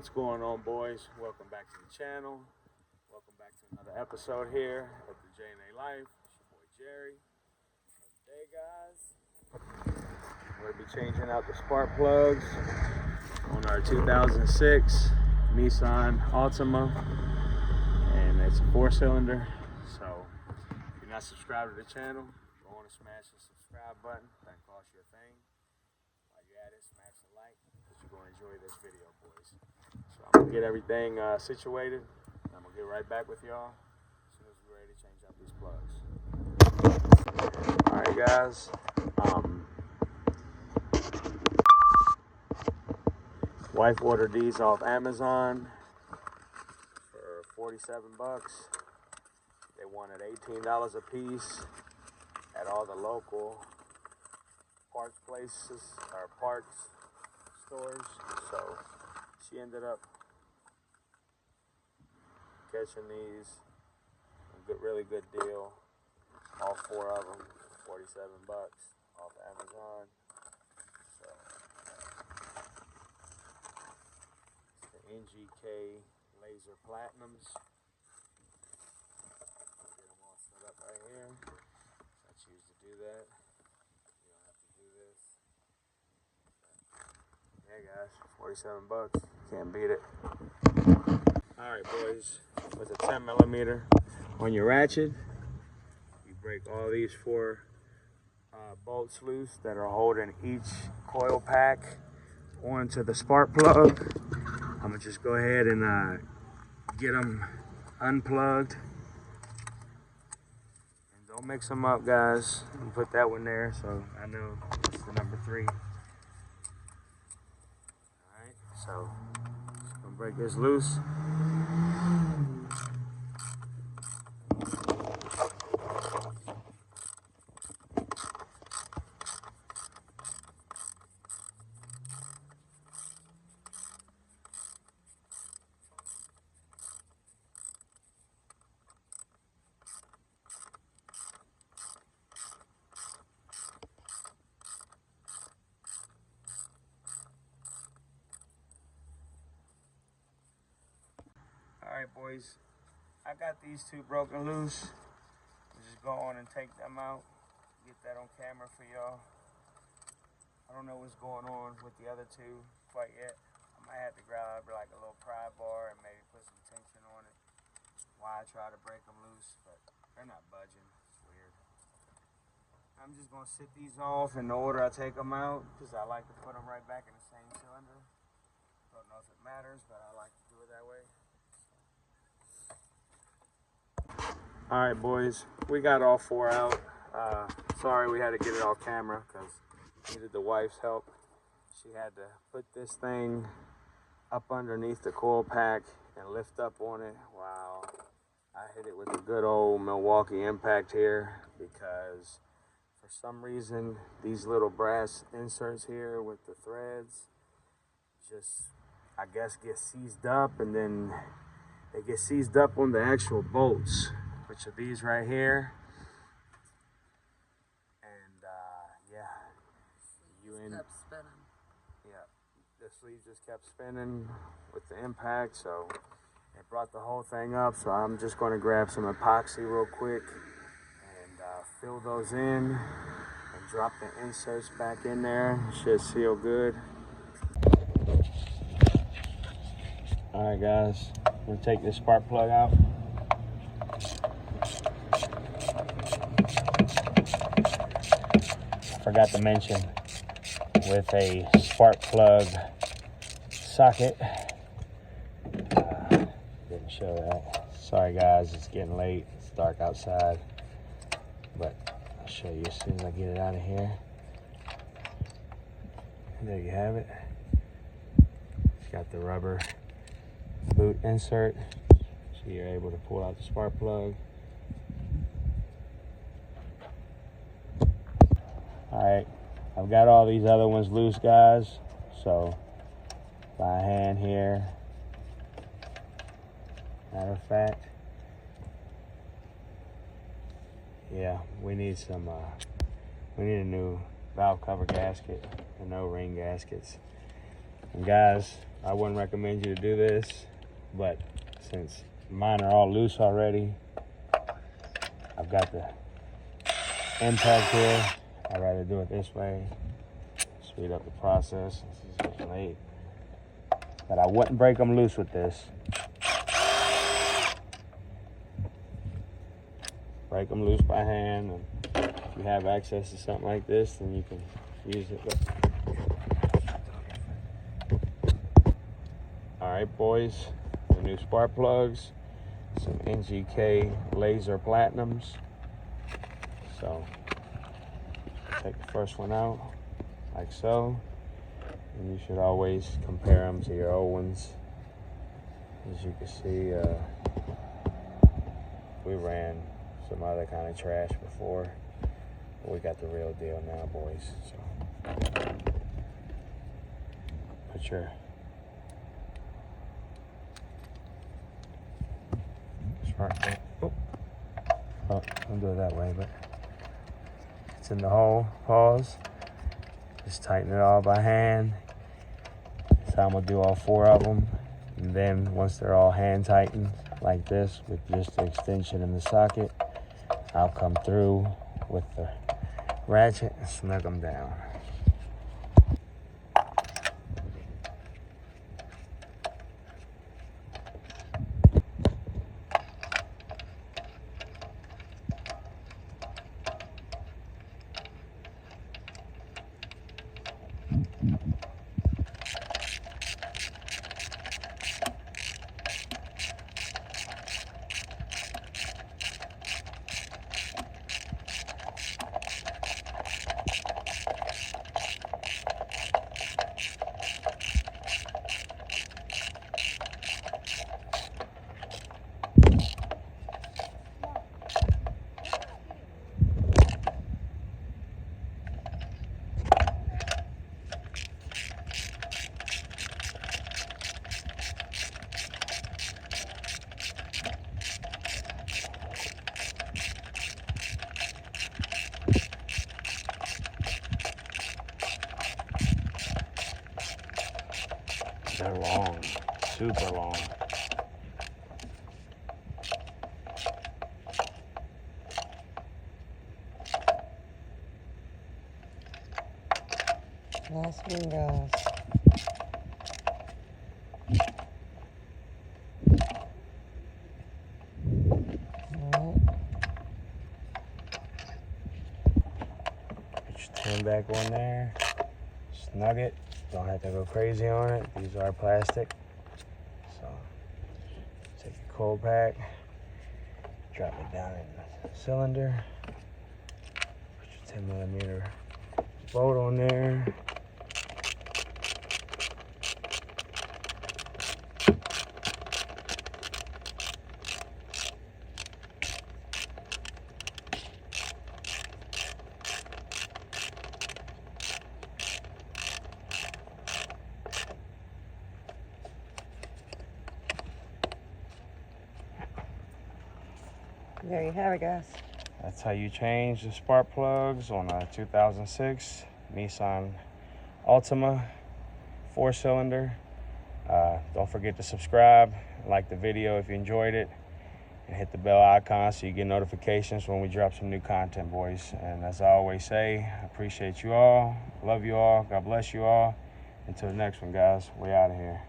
What's going on, boys? Welcome back to the channel. Welcome back to another episode here of the J&A Life. It's your boy Jerry. Today, guys, we're going to be changing out the spark plugs on our 2006 Nissan Altima, and it's a 4-cylinder. So if you're not subscribed to the channel, go on and smash the subscribe button. That costs you a thing. While you're at it, smash the like, because you're going to enjoy this video, boys. So I'm gonna get everything situated, and I'm gonna get right back with y'all as soon as we're ready to change out these plugs. All right, guys. Wife ordered these off Amazon for 47 bucks. They wanted $18 a piece at all the local parts places or parts stores. So she ended up catching these, really good deal. All 4 of them, 47 bucks off Amazon. So it's the NGK Laser Platinums. I'll get them all set up right here. I choose to do that. You don't have to do this. Yeah, guys, 47 bucks. Can't beat it. Alright, boys, with a 10mm on your ratchet, you break all these 4 bolts loose that are holding each coil pack onto the spark plug. I'm going to just go ahead and get them unplugged. And don't mix them up, guys. And put that one there so I know it's the number 3. Alright, so I'm going to break this loose. Alright, boys, I got these 2 broken loose. I'll just go on and take them out, get that on camera for y'all. I don't know what's going on with the other 2 quite yet. I might have to grab like a little pry bar and maybe put some tension on it while I try to break them loose, but they're not budging. It's weird. I'm just going to sit these off in the order I take them out, because I like to put them right back in the same cylinder. Don't know if it matters, but I like to do it that way. Alright, boys, we got all 4 out. Sorry we had to get it off camera because needed the wife's help. She had to put this thing up underneath the coil pack and lift up on it. Wow, I hit it with a good old Milwaukee impact here, because for some reason these little brass inserts here with the threads just, I guess, get seized up, and then they get seized up on the actual bolts, which are these right here. And the sleeve just kept spinning with the impact, so it brought the whole thing up. So I'm just going to grab some epoxy real quick and fill those in and drop the inserts back in there. It should seal good. All right, guys, I'm going to take this spark plug out. Forgot to mention, with a spark plug socket, didn't show that. Sorry guys, it's getting late, it's dark outside, but I'll show you as soon as I get it out of here. There you have it. It's got the rubber boot insert, so you're able to pull out the spark plug. Alright, I've got all these other ones loose, guys, so by hand here. Matter of fact, yeah, we need a new valve cover gasket and no ring gaskets. And guys, I wouldn't recommend you to do this, but since mine are all loose already, I've got the impact here. I'd rather do it this way, speed up the process. This is getting late. But I wouldn't break them loose with this. Break them loose by hand, and if you have access to something like this, then you can use it. All right, boys, the new spark plugs, some NGK laser platinums. So take the first one out like so, and you should always compare them to your old ones. As you can see, we ran some other kind of trash before, but we got the real deal now, boys. So put your spark plug. Oh, don't do it that way, but it's in the hole. Pause. Just tighten it all by hand. That's how I'm gonna do all 4 of them. And then once they're all hand tightened like this with just the extension in the socket, I'll come through with the ratchet and snug them down. They're long, super long. Last one, guys. Put your tin back on there. Snug it. Don't have to go crazy on it. These are plastic. So take your cold pack, drop it down in the cylinder. Put your 10mm bolt on there. There you have it, guys. That's how you change the spark plugs on a 2006 Nissan Altima 4-cylinder. Don't forget to subscribe, like the video if you enjoyed it, and hit the bell icon so you get notifications when we drop some new content, boys. And as I always say, I appreciate you all, love you all, God bless you all. Until the next one, guys, we out of here.